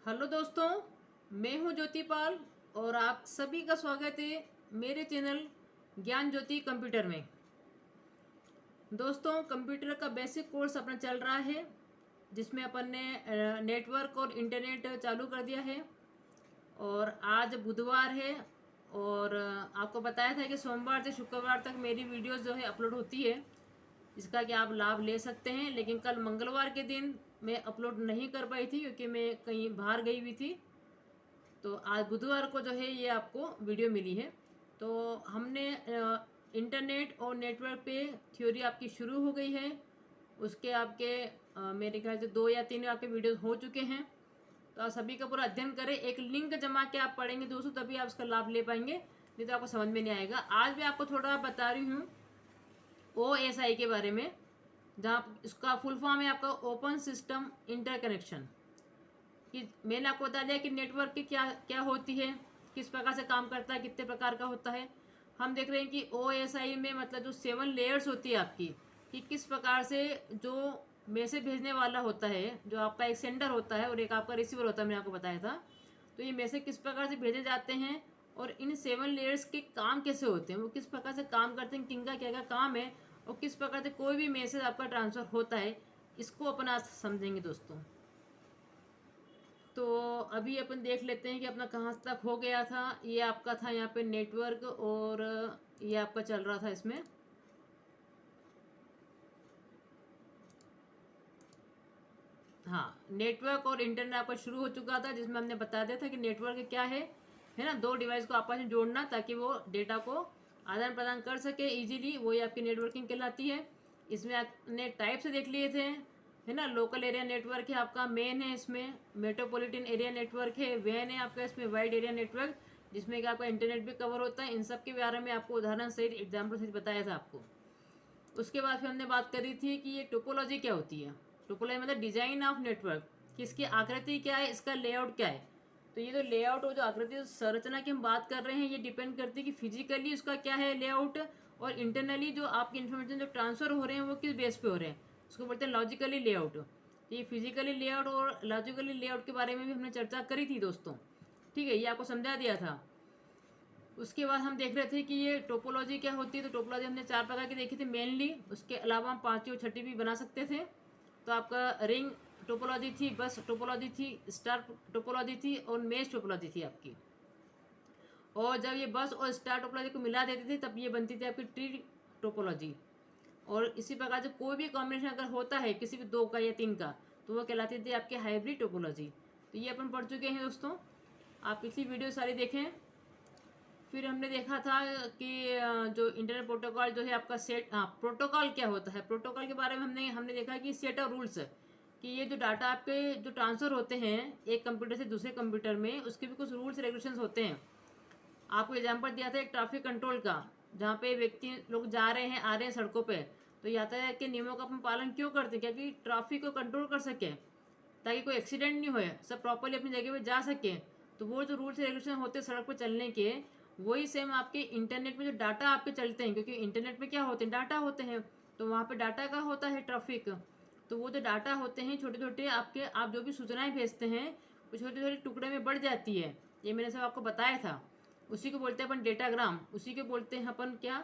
Hello दोस्तों, मैं हूं ज्योति पाल और आप सभी का स्वागत है मेरे चैनल ज्ञान ज्योति कंप्यूटर में। दोस्तों, कंप्यूटर का बेसिक कोर्स अपना चल रहा है जिसमें अपन ने नेटवर्क और इंटरनेट चालू कर दिया है। और आज बुधवार है और आपको बताया था कि सोमवार से शुक्रवार तक मेरी वीडियोस जो है अपलोड होती है, इसका कि आप लाभ ले सकते हैं। लेकिन कल मंगलवार के दिन मैं अपलोड नहीं कर पाई थी क्योंकि मैं कहीं बाहर गई हुई थी। तो आज बुधवार को जो है ये आपको वीडियो मिली है। तो हमने इंटरनेट और नेटवर्क पे थ्योरी आपकी शुरू हो गई है। उसके आपके मेरे ख्याल से 2 या 3 आपके वीडियो हो चुके हैं। तो आप सभी का पूरा अध्ययन करें, एक लिंक जमा के आप पढ़ेंगे दोस्तों, तभी आप उसका लाभ ले पाएंगे, नहीं तो आपको समझ में नहीं आएगा। आज मैं आपको थोड़ा बता रही हूँ OSI के बारे में, जहाँ इसका फुल फॉर्म है आपका ओपन सिस्टम इंटरकनेक्शन। कि मैंने आपको बता दिया कि नेटवर्क की क्या क्या होती है, किस प्रकार से काम करता है, कितने प्रकार का होता है। हम देख रहे हैं कि OSI में मतलब जो 7 लेयर्स होती है आपकी, कि किस प्रकार से जो मैसेज भेजने वाला होता है, जो आपका एक सेंडर होता है और एक आपका रिसीवर होता है, मैंने आपको बताया था। तो ये मैसेज किस प्रकार से भेजे जाते हैं और इन 7 लेयर्स के काम कैसे होते हैं, वो किस प्रकार से काम करते हैं, किन का क्या क्या काम है और किस प्रकार से कोई भी मैसेज आपका ट्रांसफ़र होता है, इसको अपन आज समझेंगे दोस्तों। तो अभी अपन देख लेते हैं कि अपना कहाँ तक हो गया था। ये आपका था यहाँ पे नेटवर्क और ये आपका चल रहा था इसमें। हाँ, नेटवर्क और इंटरनेट आपका शुरू हो चुका था, जिसमें हमने बता दिया था कि नेटवर्क क्या है ना, 2 डिवाइस को आपस में जोड़ना ताकि वो डेटा को आदान प्रदान कर सके इजीली, वही आपकी नेटवर्किंग कहलाती है। इसमें आपने टाइप से देख लिए थे, है ना। लोकल एरिया नेटवर्क है आपका, मेन है इसमें। मेट्रोपॉलिटन एरिया नेटवर्क है, वैन है आपका इसमें, वाइड एरिया नेटवर्क, जिसमें कि आपका इंटरनेट भी कवर होता है। इन सब के बारे में आपको उदाहरण सहित एग्जाम्पल सहित बताया था आपको। उसके बाद फिर हमने बात करी थी कि ये टोपोलॉजी क्या होती है। टोपोलॉजी मतलब डिजाइन ऑफ नेटवर्क, कि इसकी आकृति क्या है, इसका लेआउट क्या है। तो ये जो लेआउट और जो आकृति संरचना की हम बात कर रहे हैं, ये डिपेंड करती है कि फिजिकली उसका क्या है लेआउट, और इंटरनली जो आपकी इन्फॉर्मेशन जो ट्रांसफर हो रहे हैं वो किस बेस पे हो रहे हैं, उसको बोलते हैं लॉजिकली लेआउट। ये फिजिकली लेआउट और लॉजिकली लेआउट के बारे में भी हमने चर्चा करी थी दोस्तों, ठीक है, ये आपको समझा दिया था। उसके बाद हम देख रहे थे कि ये टोपोलॉजी क्या होती है। तो टोपोलॉजी हमने 4 प्रकार की देखी थी मेनली, उसके अलावा हम 5वीं और 6वीं भी बना सकते थे। तो आपका रिंग टोपोलॉजी थी, बस टोपोलॉजी थी, स्टार टोपोलॉजी थी और मेश टोपोलॉजी थी आपकी। और जब ये बस और स्टार टोपोलॉजी को मिला देते थे तब ये बनती थी आपकी ट्री टोपोलॉजी। और इसी प्रकार से कोई भी कॉम्बिनेशन अगर होता है किसी भी 2 का या 3 का, तो वो कहलाती थी आपकी हाइब्रिड टोपोलॉजी। तो ये अपन पढ़ चुके हैं दोस्तों, आप पिछली वीडियो सारी देखें। फिर हमने देखा था कि जो इंटरनेट प्रोटोकॉल जो है आपका सेट, हाँ, प्रोटोकॉल क्या होता है। प्रोटोकॉल के बारे में हमने देखा कि सेट ऑफ रूल्स, कि ये जो डाटा आपके जो ट्रांसफ़र होते हैं एक कंप्यूटर से दूसरे कंप्यूटर में, उसके भी कुछ रूल्स रेगुलेशंस होते हैं। आपको एग्जांपल दिया था एक ट्रैफिक कंट्रोल का, जहाँ पे व्यक्ति लोग जा रहे हैं आ रहे हैं सड़कों पे, तो यातायात के नियमों का अपन पालन क्यों करते हैं, क्योंकि ट्रैफिक को कंट्रोल कर सके, ताकि कोई एक्सीडेंट नहीं होए, सब प्रॉपरली अपनी जगह पे जा सके। तो वो जो रूल्स रेगुलेशन होते हैं सड़क पर चलने के, वही सेम आपके इंटरनेट में जो डाटा आपके चलते हैं, क्योंकि इंटरनेट में क्या होते हैं, डाटा होते हैं। तो वहाँ पे डाटा का होता है ट्रैफिक। तो वो जो डाटा होते हैं छोटे छोटे आपके, आप जो भी सूचनाएं भेजते हैं वो छोटे छोटे टुकड़े में बढ़ जाती है। ये मैंने सब आपको बताया था। उसी को बोलते हैं अपन डेटाग्राम, उसी को बोलते हैं अपन क्या,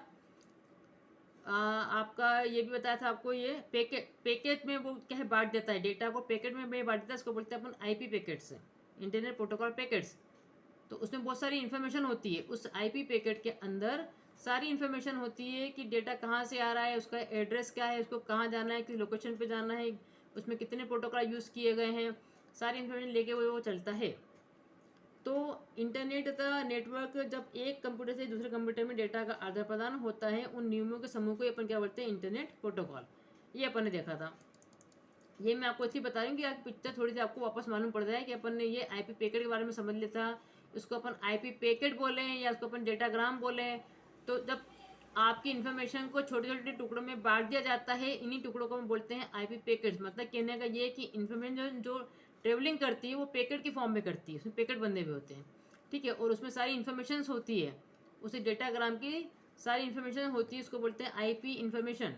आपका ये भी बताया था आपको, ये पैकेट में वो क्या है बांट देता है डेटा को, पैकेट में बांट देता है, इसको बोलते हैं अपन IP packets, internet protocol packets. तो उसमें बहुत सारी इन्फॉर्मेशन होती है, उस IP पैकेट के अंदर सारी इन्फॉर्मेशन होती है कि डेटा कहाँ से आ रहा है, उसका एड्रेस क्या है, उसको कहाँ जाना है, किस लोकेशन पे जाना है, उसमें कितने प्रोटोकॉल यूज़ किए गए हैं, सारी इन्फॉर्मेशन लेके वो चलता है। तो इंटरनेट तथा नेटवर्क, जब एक कंप्यूटर से दूसरे कंप्यूटर में डेटा का आदान प्रदान होता है, उन नियमों के समूह को अपन क्या बोलते हैं, इंटरनेट प्रोटोकॉल। ये अपन ने देखा था। ये मैं आपको इसलिए बता रही हूँ कि आप पिक्चर थोड़ी सी आपको वापस मालूम पड़ जाए कि अपन ने ये IP पैकेट के बारे में समझ लेता, इसको अपन IP पैकेट बोले या इसको अपन डेटाग्राम बोले। तो जब आपकी इन्फॉर्मेशन को छोटे छोटे टुकड़ों में बांट दिया जाता है, इन्हीं टुकड़ों को हम बोलते हैं IP पैकेट्स। मतलब कहने का ये कि इन्फॉर्मेशन जो ट्रेवलिंग करती है वो पैकेट की फॉर्म में करती है, उसमें पैकेट बंधे हुए होते हैं, ठीक है, और उसमें सारी इन्फॉर्मेशन होती है, उसे डेटाग्राम की सारी इन्फॉर्मेशन होती है, उसको बोलते हैं IP इन्फॉर्मेशन।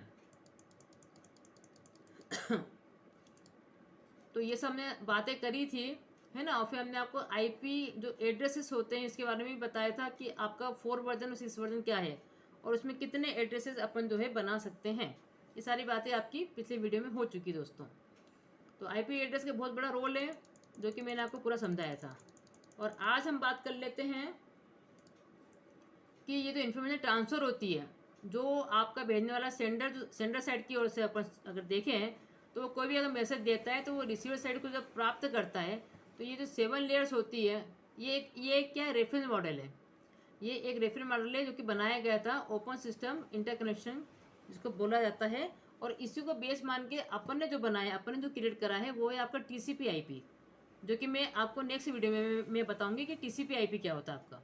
तो ये सब हमने बातें करी थी। है ना। और फिर हमने आपको आईपी जो एड्रेसेस होते हैं इसके बारे में भी बताया था कि आपका 4 वर्जन और 6 वर्जन क्या है और उसमें कितने एड्रेसेस अपन जो है बना सकते हैं। ये सारी बातें आपकी पिछली वीडियो में हो चुकी दोस्तों। तो आईपी एड्रेस का बहुत बड़ा रोल है जो कि मैंने आपको पूरा समझाया था। और आज हम बात कर लेते हैं कि ये जो इन्फॉर्मेशन ट्रांसफ़र होती है, जो आपका भेजने वाला सेंडर साइड की ओर से अपन अगर देखें तो कोई भी अगर मैसेज देता है तो वो रिसीवर साइड को जब प्राप्त करता है तो ये जो 7 लेयर्स होती है ये क्या रेफरेंस मॉडल है। ये एक रेफरेंस मॉडल है जो कि बनाया गया था ओपन सिस्टम इंटरकनेक्शन जिसको बोला जाता है। और इसी को बेस मान के अपन ने जो बनाया, अपन ने जो क्रिएट करा है वो है आपका TCP/IP, जो कि मैं आपको नेक्स्ट वीडियो में मैं बताऊंगी कि TCP/IP क्या होता है आपका।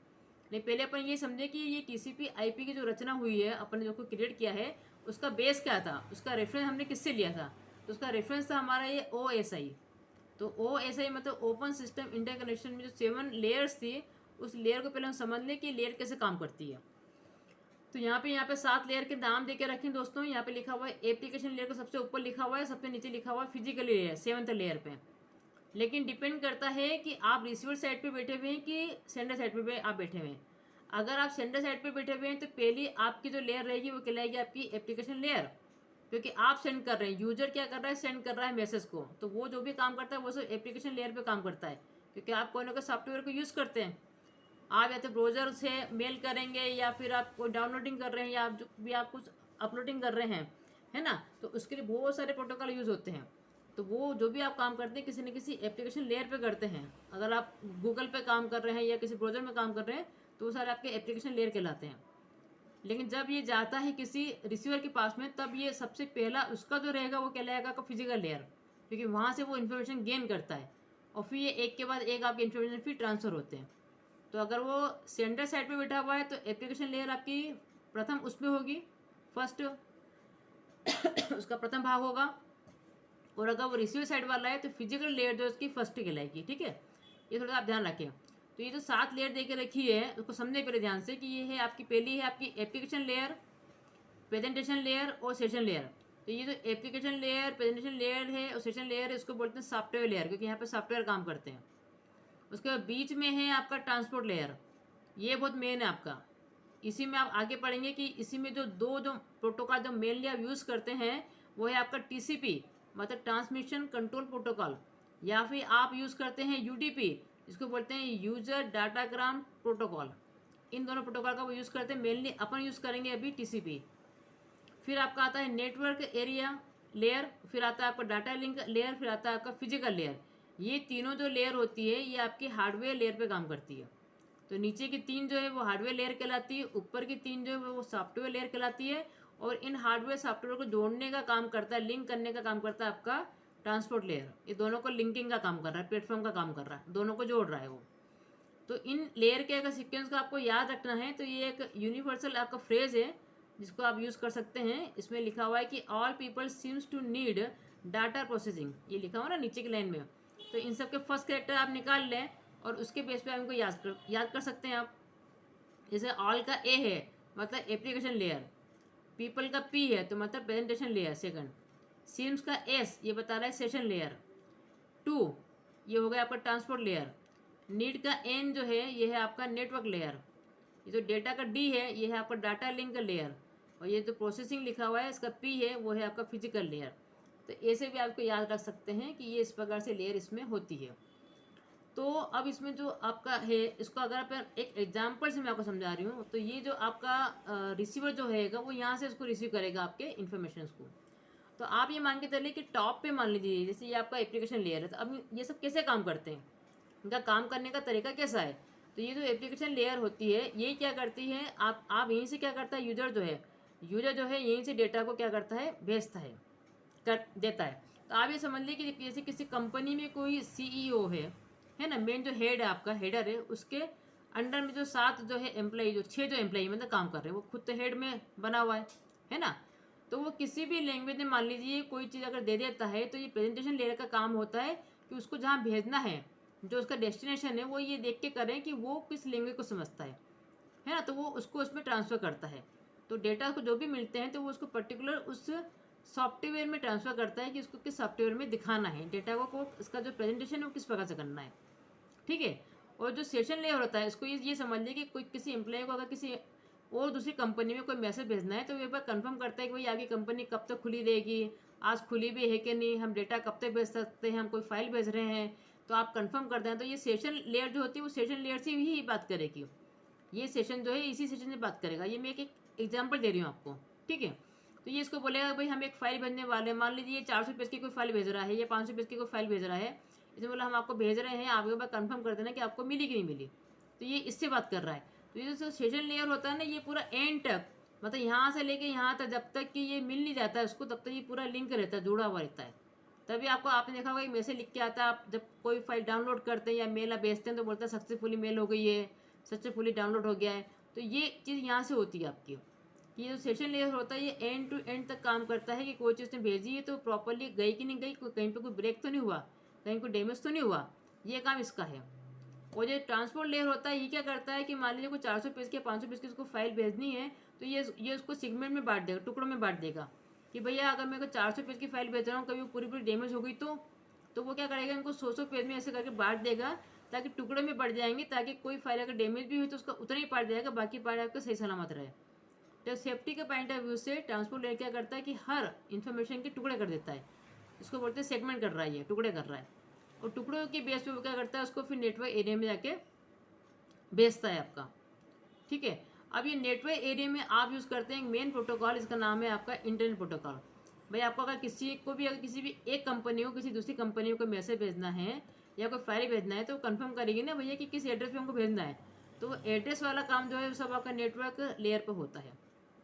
नहीं, पहले अपन ये समझे कि ये TCP/IP की जो रचना हुई है, अपन ने जो क्रिएट किया है उसका बेस क्या था, उसका रेफरेंस हमने किससे लिया था। तो उसका रेफरेंस था हमारा ये OSI। तो OSI मतलब ओपन सिस्टम इंटरकनेक्शन में जो 7 लेयर्स थी, उस लेयर को पहले हम समझ लें कि लेयर कैसे काम करती है। तो यहाँ पे 7 लेयर के नाम दे के रखें दोस्तों। यहाँ पे लिखा हुआ है एप्लीकेशन लेयर को सबसे ऊपर लिखा हुआ है, सबसे नीचे लिखा हुआ है फिजिकल लेयर 7th लेयर पे। लेकिन डिपेंड करता है कि आप रिसीवर साइड पे बैठे हुए हैं कि सेंडर साइड पे आप बैठे हुए हैं। अगर आप सेंडर साइड पे बैठे हुए हैं तो पहली आपकी जो लेयर रहेगी वो कहलाएगी आपकी एप्लीकेशन लेयर, क्योंकि आप सेंड कर रहे हैं, यूजर क्या कर रहा है, सेंड कर रहा है मैसेज को। तो वो जो भी काम करता है वो सब एप्लीकेशन लेयर पे काम करता है, क्योंकि आप कोई ना कोई सॉफ्टवेयर को यूज़ करते हैं। आप या तो ब्राउज़र से मेल करेंगे या फिर आप कोई डाउनलोडिंग कर रहे हैं या आप जो भी आप कुछ अपलोडिंग कर रहे हैं, है ना। तो उसके लिए बहुत सारे प्रोटोकॉल यूज़ होते हैं। तो वो जो भी आप काम करते हैं किसी न किसी एप्लीकेशन लेयर पे करते हैं। अगर आप गूगल पे काम कर रहे हैं या किसी ब्राउज़र में काम कर रहे हैं तो वो सारे आपके एप्लीकेशन लेयर कहलाते हैं। लेकिन जब ये जाता है किसी रिसीवर के पास में तब ये सबसे पहला उसका जो रहेगा वो कहलाएगा आपका फिजिकल लेयर, क्योंकि वहाँ से वो इन्फॉर्मेशन गेन करता है और फिर ये एक के बाद एक आपके इन्फॉर्मेशन फिर ट्रांसफ़र होते हैं। तो अगर वो सेंटर साइड पे बैठा हुआ है तो एप्लीकेशन लेयर आपकी प्रथम उसमें होगी, फर्स्ट उसका प्रथम भाग होगा। और अगर वो रिसीवर साइड वाला है तो फिजिकल लेयर जो उसकी फर्स्ट कहलाएगी। ठीक है, ये थोड़ा आप ध्यान रखें। तो ये जो 7 लेयर दे के रखी है उसको समझने पहले ध्यान से कि ये है आपकी पहली है आपकी एप्लीकेशन लेयर, प्रेजेंटेशन लेयर और सेशन लेयर। तो ये जो एप्लीकेशन लेयर, प्रेजेंटेशन लेयर है और सेशन लेयर है इसको बोलते हैं सॉफ्टवेयर लेयर, क्योंकि यहाँ पे सॉफ्टवेयर काम करते हैं। उसके बाद बीच में है आपका ट्रांसपोर्ट लेयर, ये बहुत मेन है आपका। इसी में आप आगे पढ़ेंगे कि इसी में जो प्रोटोकॉल जो मेनली आप यूज़ करते हैं वो है आपका TCP मतलब ट्रांसमिशन कंट्रोल प्रोटोकॉल, या फिर आप यूज़ करते हैं UDP जिसको बोलते हैं यूजर डाटाग्राम प्रोटोकॉल। इन दोनों प्रोटोकॉल का वो यूज़ करते हैं। मेनली अपन यूज़ करेंगे अभी TCP। फिर आपका आता है नेटवर्क एरिया लेयर, फिर आता है आपका डाटा लिंक लेयर, फिर आता है आपका फिजिकल लेयर। ये तीनों जो लेयर होती है ये आपकी हार्डवेयर लेयर पे काम करती है। तो नीचे की 3 जो है वो हार्डवेयर लेयर कहलाती है, ऊपर की 3 जो है वो सॉफ्टवेयर लेयर कहलाती है। और इन हार्डवेयर सॉफ्टवेयर को जोड़ने का काम करता है, लिंक करने का काम करता है आपका ट्रांसपोर्ट लेयर। ये दोनों को लिंकिंग का काम कर रहा है, प्लेटफॉर्म का काम कर रहा है, दोनों को जोड़ रहा है वो। तो इन लेयर के अगर सीक्वेंस का आपको याद रखना है तो ये एक यूनिवर्सल आपका फ्रेज है जिसको आप यूज़ कर सकते हैं। इसमें लिखा हुआ है कि all people seems to need data processing, ये लिखा हुआ ना नीचे की लाइन में। तो इन सब के फर्स्ट कैरेक्टर आप निकाल लें और उसके बेस पे आप इनको याद कर सकते हैं आप। जैसे ऑल का A है मतलब एप्लीकेशन लेयर, पीपल का P है तो मतलब प्रेजेंटेशन लेयर सेकंड, सीम्स का S ये बता रहा है सेशन लेयर 2, ये हो गया आपका ट्रांसपोर्ट लेयर। नीड का N जो है ये है आपका नेटवर्क लेयर। ये जो डेटा का D है ये है आपका डाटा लिंक लेयर। और ये जो प्रोसेसिंग लिखा हुआ है इसका P है वो है आपका फिजिकल लेयर। तो ऐसे भी आपको याद रख सकते हैं कि ये इस प्रकार से लेयर इसमें होती है। तो अब इसमें जो आपका है इसको अगर आप एक एग्जांपल से मैं आपको समझा रही हूँ तो ये जो आपका रिसीवर जो रहेगा वो यहाँ से इसको रिसीव करेगा आपके इन्फॉर्मेशन को। तो आप ये मान के चलिए कि टॉप पे मान लीजिए जैसे ये आपका एप्लीकेशन लेयर है। तो अब ये सब कैसे काम करते हैं, इनका काम करने का तरीका कैसा है। तो ये जो एप्लीकेशन लेयर होती है ये क्या करती है, आप यहीं से क्या करता है, यूजर जो है यहीं से डेटा को क्या करता है, भेजता है, कर देता है। तो आप ये समझ लीजिए कि जैसे किसी कंपनी में कोई CEO है ना, मेन जो हेड है आपका हेडर है, उसके अंडर में जो 7 जो है एम्प्लॉई, जो 6 जो एम्प्लॉई मतलब काम कर रहे हैं, वो खुद तो हेड में बना हुआ है ना। तो वो किसी भी लैंग्वेज में मान लीजिए कोई चीज़ अगर दे देता है तो ये प्रेजेंटेशन लेयर का काम होता है कि उसको जहाँ भेजना है, जो उसका डेस्टिनेशन है, वो ये देख के करें कि वो किस लैंग्वेज को समझता है ना। तो वो उसको उसमें ट्रांसफ़र करता है। तो डेटा को जो भी मिलते हैं तो वो उसको पर्टिकुलर उस सॉफ्टवेयर में ट्रांसफ़र करता है कि उसको किस सॉफ्टवेयर में दिखाना है डेटा को इसका जो प्रेजेंटेशन है वो किस प्रकार से करना है। ठीक है। और जो सेशन लेयर होता है, इसको ये समझ लीजिए कि कोई किसी एम्प्लॉय को अगर किसी और दूसरी कंपनी में कोई मैसेज भेजना है तो वो एक बार कंफर्म करता है कि भाई आपकी कंपनी कब तक खुली रहेगी, आज खुली भी है कि नहीं, हम डेटा कब तक भेज सकते हैं, हम कोई फाइल भेज रहे हैं तो आप कंफर्म कर दें। तो ये सेशन लेयर जो होती है वो सेशन लेयर से ही बात करेगी। ये सेशन जो है इसी सेशन से बात करेगा। ये मैं एक एग्जाम्पल दे रही हूँ आपको, ठीक है। तो ये इसको बोलेगा भाई हम एक फाइल भेजने वाले हैं, मान लीजिए ये 400 पेज की कोई फाइल भेज रहा है या 500 पेज की कोई फाइल भेज रहा है, इसमें बोला हम आपको भेज रहे हैं, आप एक बार कंफर्म कर देना कि आपको मिली कि नहीं मिली। तो ये इससे बात कर रहा है। तो ये जो सेशन लेयर होता है ना, ये पूरा एंड तक, मतलब यहाँ से लेके यहाँ तक, जब तक कि ये मिल नहीं जाता है उसको, तब तक ये पूरा लिंक रहता है, जुड़ा हुआ रहता है। तभी आपको, आपने देखा होगा मैसेज लिख के आता है, आप जब कोई फाइल डाउनलोड करते हैं या मेल आप भेजते हैं तो बोलता है सक्सेसफुली मेल हो गई है, सक्सेसफुली डाउनलोड हो गया है। तो ये चीज़ यहाँ से होती है आपकी। ये जो सेशन लेयर होता है ये एंड टू एंड तक काम करता है कि कोई चीज़ ने भेजी है तो प्रॉपरली गई कि नहीं गई, कहीं पे कोई ब्रेक तो नहीं हुआ, कहीं कोई डैमेज तो नहीं हुआ, ये काम इसका है। और जो ट्रांसपोर्ट लेयर होता है ये क्या करता है कि मान लीजिए कोई 400 पेज के 500 पेज की उसको फाइल भेजनी है तो ये उसको सेगमेंट में बांट देगा, टुकड़ों में बांट देगा कि भैया अगर मेरे को 400 पेज की फाइल भेज रहा हूँ, कभी वो पूरी पूरी डैमेज हो गई तो वो क्या करेगा, इनको 100 पेज में ऐसे करके बांट देगा ताकि टुकड़े में बढ़ जाएंगे, ताकि कोई फाइल अगर डैमेज भी हुई तो उसका उतना ही पार्ट जाएगा, बाकी पार्ट आपका सही सलामत रहे। तो सेफ्टी के पॉइंट ऑफ व्यू से ट्रांसपोर्ट लेयर क्या करता है कि हर इन्फॉर्मेशन के टुकड़े कर देता है। इसको बोलते हैं सेगमेंट कर रहा है, ये टुकड़े कर रहा है। और टुकड़ों की बेस पे वो क्या करता है, उसको फिर नेटवर्क एरिया में जाके भेजता है आपका, ठीक है। अब ये नेटवर्क एरिया में आप यूज़ करते हैं मेन प्रोटोकॉल, इसका नाम है आपका इंटरनेट प्रोटोकॉल। भाई आपको अगर किसी को भी, अगर किसी भी एक कंपनी को किसी दूसरी कंपनी को मैसेज भेजना है या कोई फाइल भेजना है तो कंफर्म करेगी ना भैया कि किस एड्रेस पे हमको भेजना है। तो एड्रेस वाला काम जो है वो सब आपका नेटवर्क लेयर पर होता है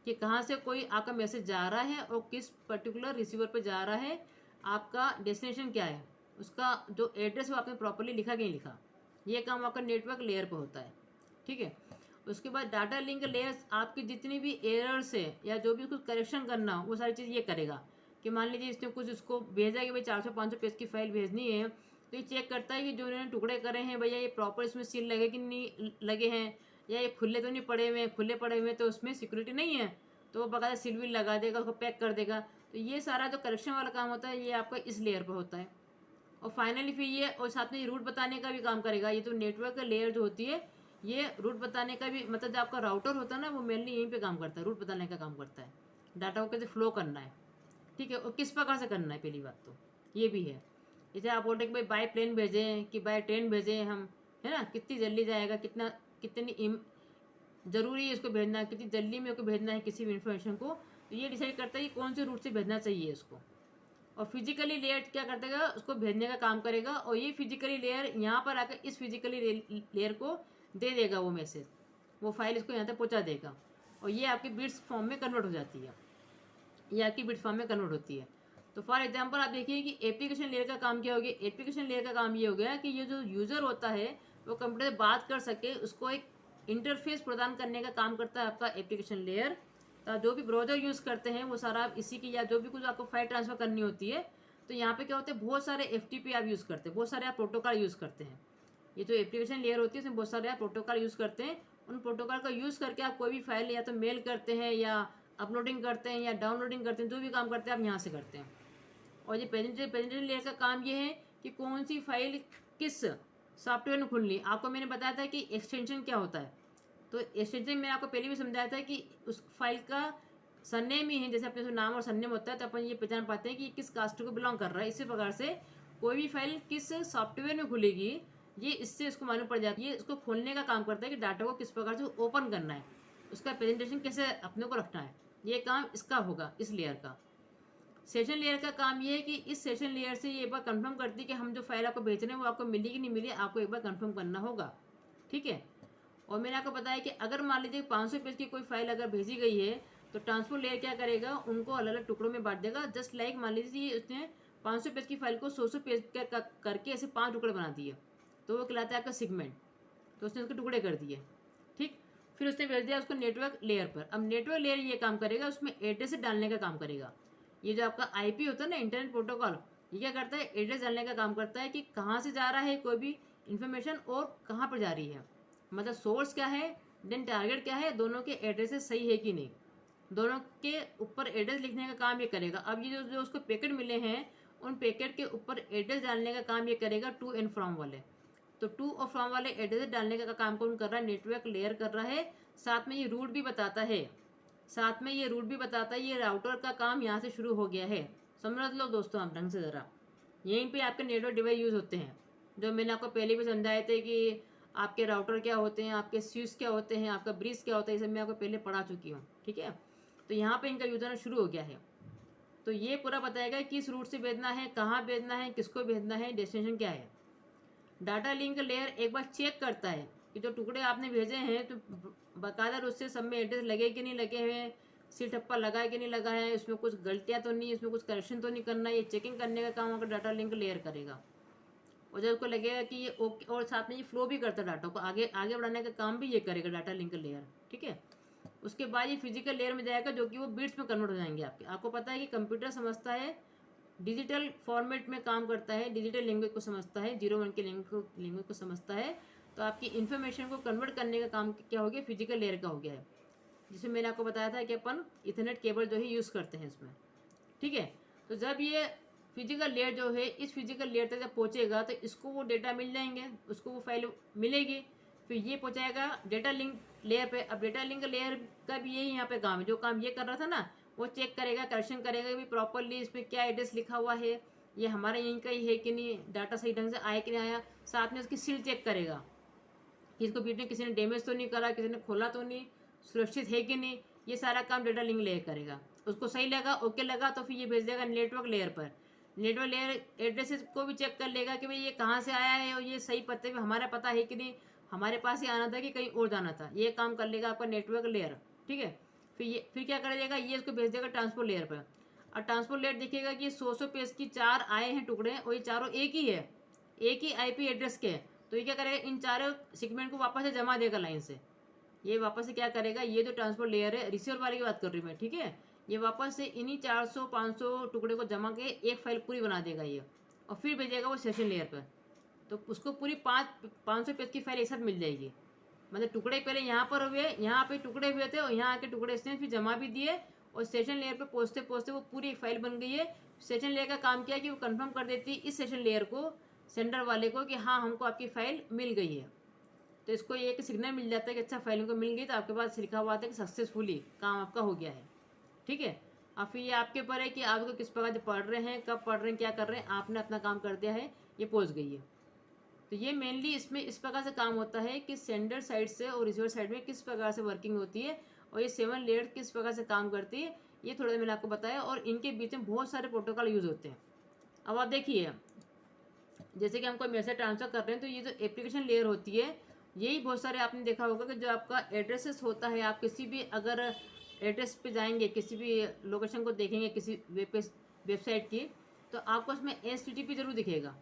कि कहाँ से कोई आपका मैसेज जा रहा है और किस पर्टिकुलर रिसीवर पर जा रहा है, आपका डेस्टिनेशन क्या है, उसका जो एड्रेस वो आपने प्रॉपरली लिखा कि नहीं लिखा, ये काम आपका नेटवर्क लेयर पर होता है, ठीक है। उसके बाद डाटा लिंक लेयर्स आपकी जितनी भी एरर्स है या जो भी कुछ करेक्शन करना हो वो सारी चीज़ ये करेगा। कि मान लीजिए इसने कुछ उसको भेजा कि भाई 400-500 पेज की फाइल भेजनी है तो ये चेक करता है कि जो इन्होंने टुकड़े करे हैं भैया ये प्रॉपर इसमें सील लगे कि नहीं लगे हैं, या ये खुले तो नहीं पड़े हुए हैं, खुले पड़े हुए तो उसमें सिक्योरिटी नहीं है तो वो बकायदा सील भी लगा देगा, उसको पैक कर देगा। तो ये सारा जो करेक्शन वाला काम होता है ये आपका इस लेयर पर होता है। और फाइनली फिर ये, और साथ में ये रूट बताने का भी काम करेगा। ये तो नेटवर्क लेयर जो होती है ये रूट बताने का भी, मतलब जो आपका राउटर होता है ना वो मेनली यहीं पे काम करता है, रूट बताने का काम करता है, डाटा को कैसे फ्लो करना है, ठीक है, और किस प्रकार से करना है, पहली बात तो ये भी है। जैसे आप बोलते हैं कि भाई बाय प्लेन भेजें कि बाय ट्रेन भेजें हम, है ना, कितनी जल्दी जाएगा, कितनी ज़रूरी है इसको भेजना, कितनी जल्दी मेरे को भेजना है किसी भी इन्फॉर्मेशन को, तो ये डिसाइड करता है कि कौन से रूट से भेजना चाहिए इसको। और फिजिकली लेयर क्या करता उसको भेजने का काम करेगा, और ये फिजिकली लेयर यहाँ पर आकर इस फिजिकली लेयर को दे देगा वो मैसेज, वो फाइल इसको यहाँ तक पहुँचा देगा, और ये आपकी बिट्स फॉर्म में कन्वर्ट हो जाती है, ये आपकी बिट फॉर्म में कन्वर्ट होती है। तो फॉर एग्जांपल आप देखिए कि एप्लीकेशन लेयर का काम क्या हो गया। एप्लीकेशन लेयर का काम ये हो गया कि ये जो यूज़र होता है वो कंप्यूटर से बात कर सके, उसको एक इंटरफेस प्रदान करने का काम करता है आपका एप्लीकेशन लेयर। तो जो भी ब्राउज़र यूज़ करते हैं वो सारा आप इसी की, या जो भी कुछ आपको फाइल ट्रांसफ़र करनी होती है तो यहाँ पे क्या होता है, बहुत सारे FTP आप यूज़ करते हैं, बहुत सारे आप प्रोटोकॉल यूज़ करते हैं। ये जो एप्लीकेशन लेयर होती है इसमें बहुत सारे आप प्रोटोकॉल यूज़ करते हैं। उन प्रोटोकॉल का यूज़ करके आप कोई भी फाइल या तो मेल करते हैं या अपलोडिंग करते हैं या डाउनलोडिंग करते हैं, जो भी काम करते हैं आप यहाँ से करते हैं। और ये प्रेजेंटेशन लेयर का काम ये है कि कौन सी फाइल किस सॉफ्टवेयर में खुलनी। आपको मैंने बताया था कि एक्सटेंशन क्या होता है, तो एक्सटेंशन मैंने आपको पहले भी समझाया था कि उस फाइल का सरनेम ही है, जैसे अपने नाम और सरनेम होता है तो अपन ये पहचान पाते हैं कि किस कास्ट को बिलोंग कर रहा है। इसी प्रकार से कोई भी फाइल किस सॉफ्टवेयर में खुलेगी ये इससे इसको मालूम पड़ जाती है। इसको खोलने का काम करता है कि डाटा को किस प्रकार से ओपन करना है, उसका प्रेजेंटेशन कैसे अपने को रखना है, ये काम इसका होगा, इस लेयर का। सेशन लेयर का काम ये है कि इस सेशन लेयर से ये एक बार कंफर्म करती है कि हम जो फाइल आपको भेज रहे हैं वो आपको मिली कि नहीं मिली, आपको एक बार कंफर्म करना होगा, ठीक है। और मैंने आपको बताया कि अगर मान लीजिए 500 पेज की कोई फाइल अगर भेजी गई है तो ट्रांसपोर्ट लेयर क्या करेगा, उनको अलग अलग टुकड़ों में बांट देगा। जस्ट लाइक मान लीजिए उसने 500 पेज की फाइल को 100 पेज करके ऐसे 5 टुकड़े बना दिए तो वो कहलाता है आपका सेगमेंट। तो उसने उसके टुकड़े कर दिए, ठीक। फिर उसने भेज दिया उसको नेटवर्क लेयर पर। अब नेटवर्क लेयर ये काम करेगा, उसमें एड्रेस डालने का काम करेगा। ये जो आपका IP होता है ना, इंटरनेट प्रोटोकॉल, ये क्या करता है, एड्रेस डालने का काम करता है कि कहाँ से जा रहा है कोई भी इन्फॉर्मेशन और कहाँ पर जा रही है, मतलब सोर्स क्या है देन टारगेट क्या है, दोनों के एड्रेसेस सही है कि नहीं, दोनों के ऊपर एड्रेस लिखने का काम ये करेगा। अब ये जो उसको पैकेट मिले हैं उन पैकेट के ऊपर एड्रेस डालने का काम ये करेगा टू एंड फ्रॉम वाले। तो टू और फ्रॉम वाले एड्रेस डालने का काम कौन कर रहा है, नेटवर्क लेयर कर रहा है। साथ में ये रूट भी बताता है, ये राउटर का काम यहाँ से शुरू हो गया है। समझ लो दोस्तों आप ढंग से ज़रा, यहीं पे आपके नेटवर्क डिवाइस यूज़ होते हैं, जो मैंने आपको पहले भी समझाए थे कि आपके राउटर क्या होते हैं, आपके स्विच क्या होते हैं, आपका ब्रिज क्या होता है, ये सब मैं आपको पहले पढ़ा चुकी हूँ। ठीक है, तो यहाँ पे इनका यूज़ होना शुरू हो गया है। तो ये पूरा बताएगा किस रूट से भेजना है, कहाँ भेजना है, किसको भेजना है, डेस्टिनेशन क्या है। डाटा लिंक लेयर एक बार चेक करता है कि जो टुकड़े आपने भेजे हैं तो बकायदा उससे सब में एड्रेस लगे कि नहीं लगे हुए, सी ठप्पा लगा है कि नहीं लगा है, इसमें कुछ गलतियाँ तो नहीं, इसमें कुछ करेक्शन तो नहीं करना, ये चेकिंग करने का काम अगर डाटा लिंक लेयर करेगा। और जब उसको लगेगा कि ये ओके, और साथ में ये फ्लो भी करता है डाटा को आगे आगे बढ़ाने का काम भी ये करेगा डाटा लिंक लेयर। ठीक है, उसके बाद ये फिजिकल लेयर में जाएगा जो कि वो बिट्स में कन्वर्ट हो जाएंगे आपके। आपको पता है कि कंप्यूटर समझता है, डिजिटल फॉर्मेट में काम करता है, डिजिटल लैंग्वेज को समझता है, 0 1 के लैंग्वेज को समझता है। तो आपकी इन्फॉर्मेशन को कन्वर्ट करने का काम क्या हो गया, फिजिकल लेयर का हो गया है, जिसमें मैंने आपको बताया था कि अपन इथरनेट केबल जो है यूज़ करते हैं इसमें। ठीक है, तो जब ये फिजिकल लेयर जो है इस फिजिकल लेयर तक जब पहुँचेगा तो इसको वो डेटा मिल जाएंगे, उसको वो फाइल मिलेगी, फिर ये पहुँचाएगा डेटा लिंक लेयर पे। अब डेटा लिंक लेयर का भी यही यहाँ पे काम है, जो काम ये कर रहा था ना, वो चेक करेगा, करेक्शन करेगा कि प्रॉपरली इस पर क्या एड्रेस लिखा हुआ है, ये हमारे यहीं का ही है कि नहीं, डाटा सही ढंग से आया कि नहीं आया। साथ में उसकी सील चेक करेगा कि इसको बीच में किसी ने डैमेज तो नहीं करा, किसी ने खोला तो नहीं, सुरक्षित है कि नहीं। ये सारा काम डेटा लिंक लेयर करेगा। उसको सही लगा, ओके लगा, तो फिर ये भेज देगा नेटवर्क लेयर पर। नेटवर्क लेयर एड्रेसेस को भी चेक कर लेगा कि भाई ये कहाँ से आया है और ये सही पते पे हमारा पता है कि नहीं, हमारे पास ही आना था कि कहीं और जाना था, ये काम कर लेगा आपका नेटवर्क लेयर। ठीक है, फिर क्या करेगा, ये इसको भेज देगा ट्रांसपोर्ट लेयर पर। और ट्रांसपोर्ट लेयर देखिएगा कि 100 पेज की 4 आए हैं टुकड़े और ये चारों एक ही है, एक ही आईपी एड्रेस के। तो ये क्या करेगा, इन चारों सेगमेंट को वापस से जमा देगा लाइन से। ये वापस से क्या करेगा, ये जो ट्रांसपोर्ट लेयर है, रिसीवर वाले की बात कर रही हूँ मैं। ठीक है, ये वापस से इन्हीं 400-500 टुकड़े को जमा के एक फाइल पूरी बना देगा ये, और फिर भेजेगा वो सेशन लेयर पर। तो उसको पूरी 500 पेज की फाइल एक साथ मिल जाएगी। मतलब टुकड़े पहले यहाँ पर हुए, यहाँ पे टुकड़े हुए थे और यहाँ आके टुकड़े इसने फिर जमा भी दिए, और सेशन लेयर पे पहुँचते पहुँचते वो पूरी एक फाइल बन गई है। सेशन लेयर का काम किया कि वो कंफर्म कर देती है इस सेशन लेयर को, सेंडर वाले को, कि हाँ हमको आपकी फ़ाइल मिल गई है। तो इसको एक सिग्नल मिल जाता है कि अच्छा फाइल को मिल गई, तो आपके पास लिखा हुआ आता है कि सक्सेसफुली काम आपका हो गया है। ठीक है, अब फिर ये आपके ऊपर है कि आपको किस प्रकार से पढ़ रहे हैं, कब पढ़ रहे हैं, क्या कर रहे हैं, आपने अपना काम कर दिया है, ये पहुँच गई है। तो ये मेनली इसमें इस प्रकार से काम होता है कि सेंडर साइड से और रिसीवर साइड में किस प्रकार से वर्किंग होती है, और ये 7 लेयर किस प्रकार से काम करती है, ये थोड़ा मैंने आपको बताया। और इनके बीच में बहुत सारे प्रोटोकॉल यूज़ होते हैं। अब आप देखिए, जैसे कि हम कोई मैसेज ट्रांसफर कर रहे हैं, तो ये जो एप्लीकेशन लेयर होती है, यही बहुत सारे आपने देखा होगा कि जो आपका एड्रेसेस होता है, आप किसी भी अगर एड्रेस पे जाएंगे, किसी भी लोकेशन को देखेंगे किसी वेबसाइट की, तो आपको उसमें HTTP जरूर दिखेगा।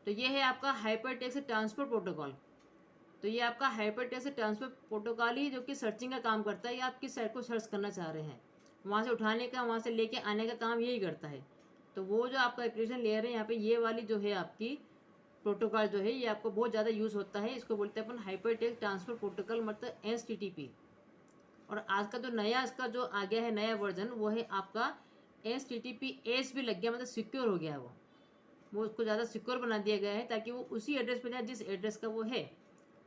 तो ये है आपका हाइपर टेक्स्ट ट्रांसपोर्ट प्रोटोकॉल। तो ये आपका हाइपर टेक्स्ट ट्रांसपोर्ट प्रोटोकॉल ही जो कि सर्चिंग का काम करता है, या आप किस साइट को सर्च करना चाह रहे हैं, वहाँ से उठाने का, वहाँ से लेके आने का काम यही करता है। तो वो जो आपका एप्लीकेशन लेयर है, यहाँ पे ये वाली जो है आपकी प्रोटोकॉल जो है, ये आपको बहुत ज़्यादा यूज़ होता है। इसको बोलते हैं अपन हाइपर टेक्स्ट ट्रांसपोर्ट प्रोटोकॉल, मतलब HTTP। और आज का जो नया इसका जो आ गया है नया वर्जन, वो है आपका HTTPS भी लग गया, मतलब सिक्योर हो गया है वो उसको ज़्यादा सिक्योर बना दिया गया है, ताकि वो उसी एड्रेस पे जाए जिस एड्रेस का वो है।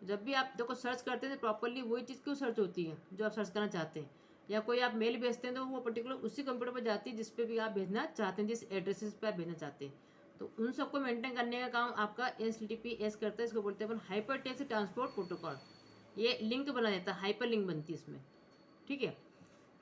जब भी आप देखो सर्च करते हैं तो प्रॉपरली वही चीज़ क्यों सर्च होती है जो आप सर्च करना चाहते हैं, या कोई आप मेल भेजते हैं तो वो पर्टिकुलर उसी कंप्यूटर पर जाती है जिस पे भी आप भेजना चाहते हैं, जिस एड्रेसेस पे आप भेजना चाहते हैं। तो उन सबको मेंटेन करने का काम आपका HTTPS करता है। इसको बोलते हैं अपन हाइपर टेक्स्ट ट्रांसपोर्ट प्रोटोकॉल। ये लिंक बना देता है, हाइपर लिंक बनती है इसमें। ठीक है,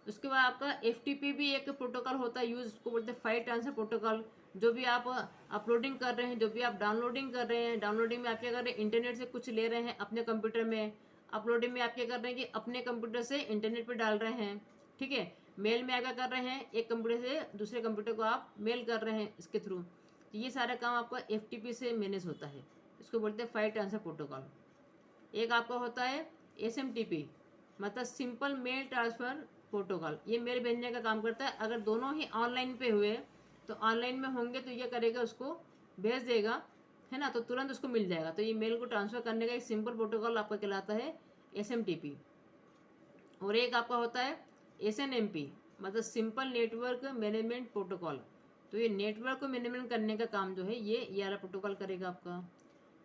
उसके बाद आपका FTP भी एक प्रोटोकॉल होता है यूज़, उसको बोलते हैं फाइल ट्रांसफर प्रोटोकॉल। जो भी आप अपलोडिंग कर रहे हैं, जो भी आप डाउनलोडिंग कर रहे हैं, डाउनलोडिंग में आप क्या कर रहे हैं, इंटरनेट से कुछ ले रहे हैं अपने कंप्यूटर में, अपलोडिंग में आप क्या कर रहे हैं कि अपने कंप्यूटर से इंटरनेट पर डाल रहे हैं। ठीक है, मेल में आप क्या कर रहे हैं, एक कंप्यूटर से दूसरे कंप्यूटर को आप मेल कर रहे हैं इसके थ्रू। तो ये सारा काम आपका FTP से मैनेज होता है। इसको बोलते हैं फाइल ट्रांसफर प्रोटोकॉल। एक आपका होता है SMTP, मतलब सिंपल मेल ट्रांसफ़र प्रोटोकॉल। ये मेल भेजने का काम करता है। अगर दोनों ही ऑनलाइन पे हुए, तो ऑनलाइन में होंगे तो ये करेगा, उसको भेज देगा, है ना, तो तुरंत उसको मिल जाएगा। तो ये मेल को ट्रांसफ़र करने का एक सिंपल प्रोटोकॉल आपका कहलाता है SMTP। और एक आपका होता है SNMP, मतलब सिंपल नेटवर्क मैनेजमेंट प्रोटोकॉल। तो ये नेटवर्क को मैनेजमेंट करने का काम जो है ये वाला प्रोटोकॉल करेगा आपका।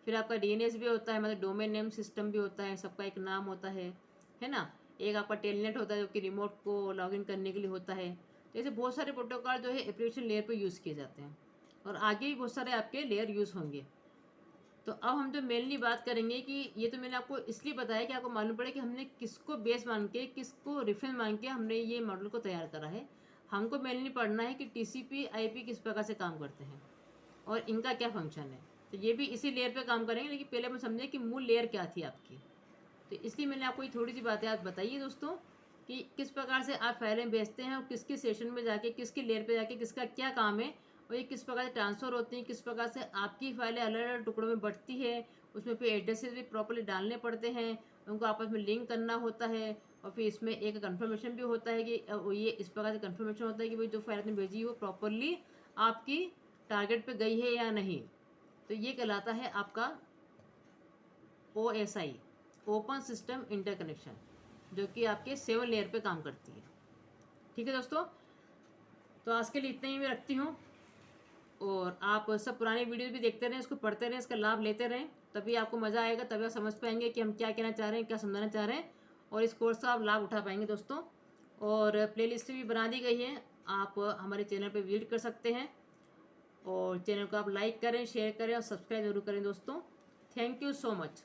फिर आपका DNS भी होता है, मतलब डोमेन नेम सिस्टम भी होता है, सबका एक नाम होता है ना। एक आपका टेलनेट होता है जो कि रिमोट को लॉगिन करने के लिए होता है। तो ऐसे बहुत सारे प्रोटोकॉल जो है एप्लीकेशन लेयर पे यूज़ किए जाते हैं, और आगे भी बहुत सारे आपके लेयर यूज़ होंगे। तो अब हम जो मेनली बात करेंगे कि ये तो मैंने आपको इसलिए बताया कि आपको मालूम पड़े कि हमने किसको बेस मान के, किसको रेफरेंस मान के हमने ये मॉडल को तैयार करा है। हमको मेनली पढ़ना है कि TCP IP किस प्रकार से काम करते हैं और इनका क्या फंक्शन है। तो ये भी इसी लेयर पे काम करेंगे, लेकिन पहले हम समझें कि मूल लेयर क्या थी आपकी। तो इसलिए मैंने आपको ये थोड़ी सी बातें आज बताइए दोस्तों, कि किस प्रकार से आप फाइलें भेजते हैं और किसके सेशन में जाके, किसकी लेयर पे जाके किसका क्या काम है, और ये किस प्रकार से ट्रांसफ़र होती हैं, किस प्रकार से आपकी फाइलें अलग अलग टुकड़ों में बढ़ती है। उसमें फिर एड्रेसेस भी प्रॉपर्ली डालने पड़ते हैं, उनको आपस में लिंक करना होता है, और फिर इसमें एक कन्फर्मेशन भी होता है कि ये इस प्रकार से कन्फर्मेशन होता है कि भाई जो फाइल आपने भेजी वो प्रॉपरली आपकी टारगेट पे गई है या नहीं। तो ये कहलाता है आपका OSI, ओपन सिस्टम इंटरकनेक्शन, जो कि आपके 7 लेयर पे काम करती है। ठीक है दोस्तों, तो आज के लिए इतना ही मैं रखती हूँ, और आप सब पुरानी वीडियो भी देखते रहें, इसको पढ़ते रहें, इसका लाभ लेते रहें, तभी आपको मज़ा आएगा, तभी आप समझ पाएंगे कि हम क्या कहना चाह रहे हैं, क्या समझाना चाह रहे हैं, और इस कोर्स का आप लाभ उठा पाएंगे दोस्तों। और प्लेलिस्ट भी बना दी गई है, आप हमारे चैनल पर विजिट कर सकते हैं, और चैनल को आप लाइक करें, शेयर करें और सब्सक्राइब जरूर करें दोस्तों। Thank you so much.